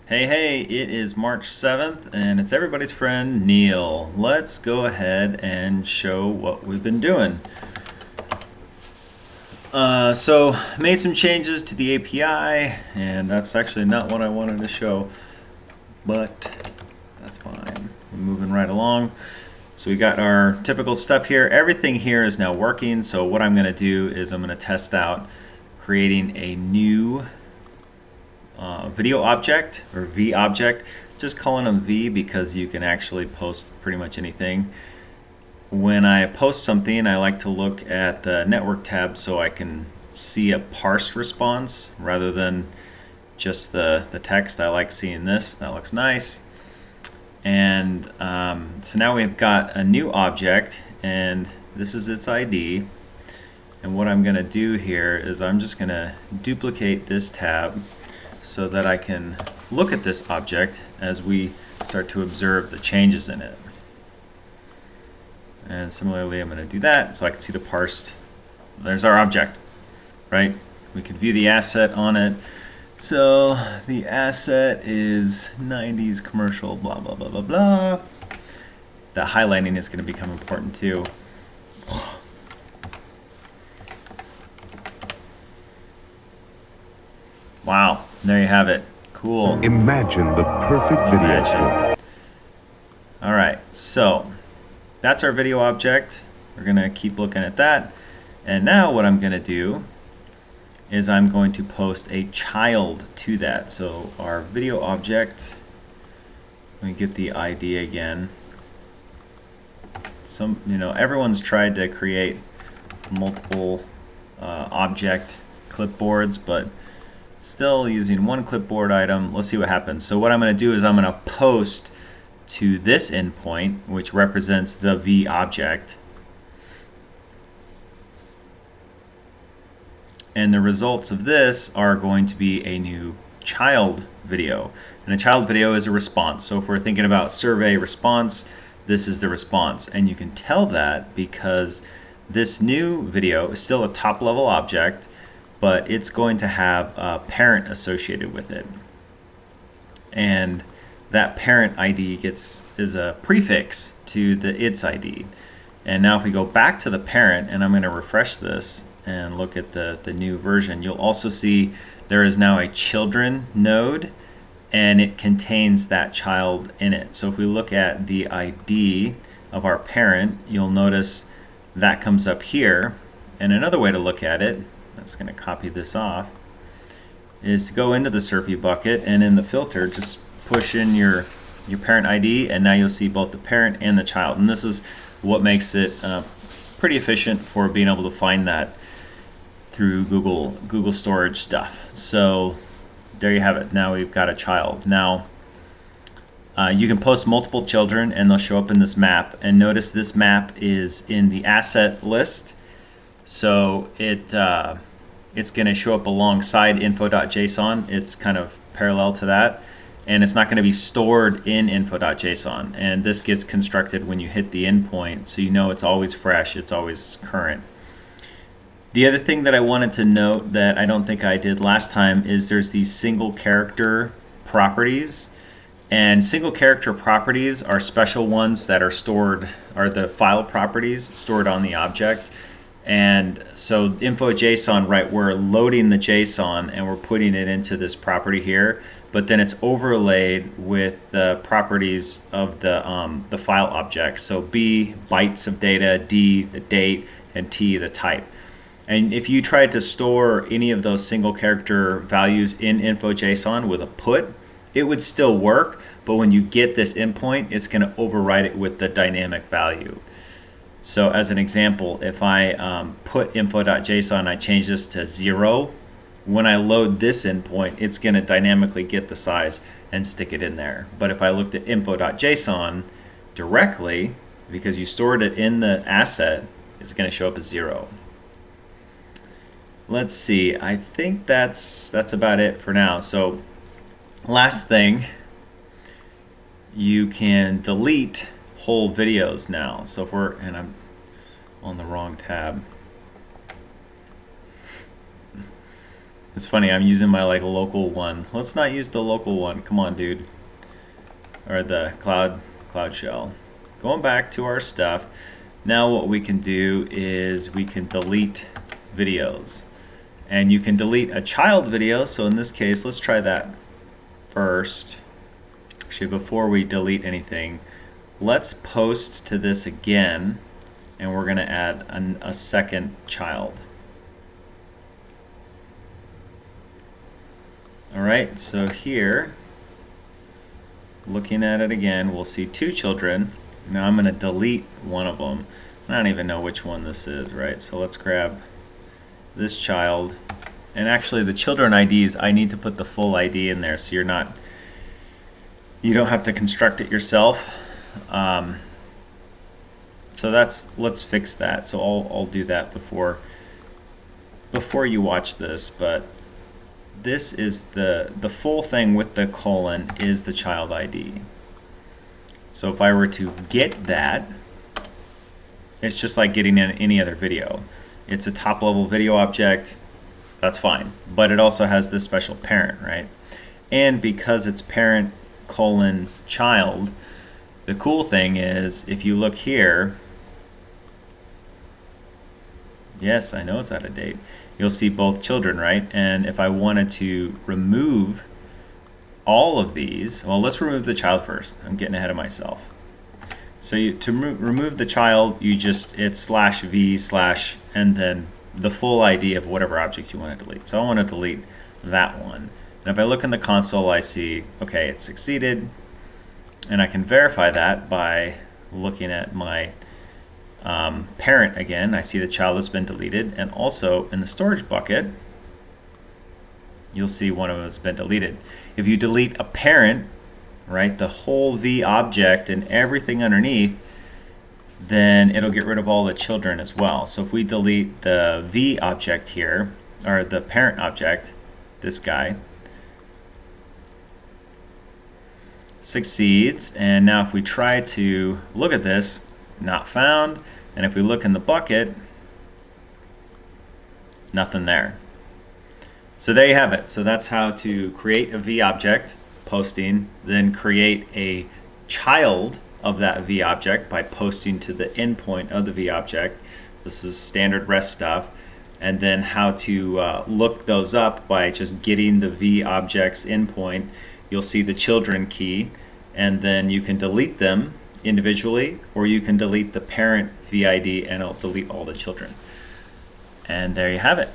Hey, it is March 7th and it's everybody's friend Neil. Let's go ahead and show what we've been doing. So made some changes to the API, and that's actually not what I wanted to show, but that's fine. We're moving right along. So we got our typical stuff here. Everything here is now working, so what I'm going to do is I'm going to test out creating a new video object, or V object. Just calling them V because you can actually post pretty much anything. When I post something, I like to look at the network tab so I can see a parsed response rather than just the text. I like seeing this. That looks nice. And so now we've got a new object, and this is its ID. And what I'm going to do here is I'm just going to duplicate this tab so that I can look at this object as we start to observe the changes in it. And similarly, I'm going to do that so I can see the parsed. There's our object, right? We can view the asset on it. So the asset is 90s commercial, blah, blah, blah, blah, blah. The highlighting is going to become important too. Wow, there you have it. Cool. Imagine the perfect video store. All right, so that's our video object. We're going to keep looking at that. And now what I'm going to do is I'm going to post a child to that. So our video object, let me get the ID again. Everyone's tried to create multiple object clipboards, but still using one clipboard item. Let's see what happens. So what I'm going to do is I'm going to post to this endpoint, which represents the V object. And the results of this are going to be a new child video. And a child video is a response. So if we're thinking about survey response, this is the response. And you can tell that because this new video is still a top level object, but it's going to have a parent associated with it. And that parent ID is a prefix to the its ID. And now if we go back to the parent, and I'm going to refresh this and look at the new version, you'll also see there is now a children node, and it contains that child in it. So if we look at the ID of our parent, you'll notice that comes up here. And another way to look at it, I'm just going to copy this off, is to go into the Surfey bucket, and in the filter just push in your parent ID, and now you'll see both the parent and the child. And this is what makes it pretty efficient for being able to find that through Google storage stuff. So there you have it. Now we've got a child. Now you can post multiple children and they'll show up in this map, and notice this map is in the asset list. So it's going to show up alongside info.json. It's kind of parallel to that, and it's not going to be stored in info.json. And this gets constructed when you hit the endpoint, so you know it's always fresh, it's always current. The other thing that I wanted to note that I don't think I did last time is there's these single character properties. And single character properties are special ones that are stored, are the file properties stored on the object. And so info.json, right, we're loading the JSON and we're putting it into this property here, but then it's overlaid with the properties of the file object. So B, bytes of data, D, the date, and T, the type. And if you tried to store any of those single character values in info.json with a put, it would still work, but when you get this endpoint, it's going to override it with the dynamic value. So as an example, if I put info.json, I change this to 0, when I load this endpoint, it's going to dynamically get the size and stick it in there. But if I looked at info.json directly, because you stored it in the asset, it's going to show up as 0. Let's see, I think that's about it for now. So last thing, you can delete whole videos now. So if and I'm on the wrong tab. It's funny, I'm using my like local one. Let's not use the local one. Come on, dude. Or the cloud shell. Going back to our stuff. Now what we can do is we can delete videos. And you can delete a child video. So in this case, let's try that first. Actually, before we delete anything, let's post to this again. And we're going to add a second child. All right, so here, looking at it again, we'll see two children. Now I'm going to delete one of them. I don't even know which one this is, right? So let's grab this child. And actually the children IDs, I need to put the full ID in there so you don't have to construct it yourself. So let's fix that. So I'll do that before you watch this, but this is the full thing with the colon is the child ID. So if I were to get that, it's just like getting in any other video. It's a top level video object, that's fine. But it also has this special parent, right? And because it's parent colon child, the cool thing is if you look here, yes, I know it's out of date. You'll see both children, right? And if I wanted to remove all of these, well, let's remove the child first. I'm getting ahead of myself. So to remove the child, it's /v/ and then the full ID of whatever object you want to delete. So I want to delete that one. And if I look in the console, I see, okay, it succeeded. And I can verify that by looking at my parent again. I see the child has been deleted, and also in the storage bucket you'll see one of them has been deleted. If you delete a parent, right, the whole V object and everything underneath, then it'll get rid of all the children as well. So if we delete the V object here, or the parent object, this guy succeeds. And now if we try to look at this, not found. And if we look in the bucket, nothing there. So there you have it. So that's how to create a V object, posting, then create a child of that V object by posting to the endpoint of the V object. This is standard REST stuff. And then how to look those up by just getting the V object's endpoint. You'll see the children key, and then you can delete them individually, or you can delete the parent VID and it'll delete all the children. And there you have it.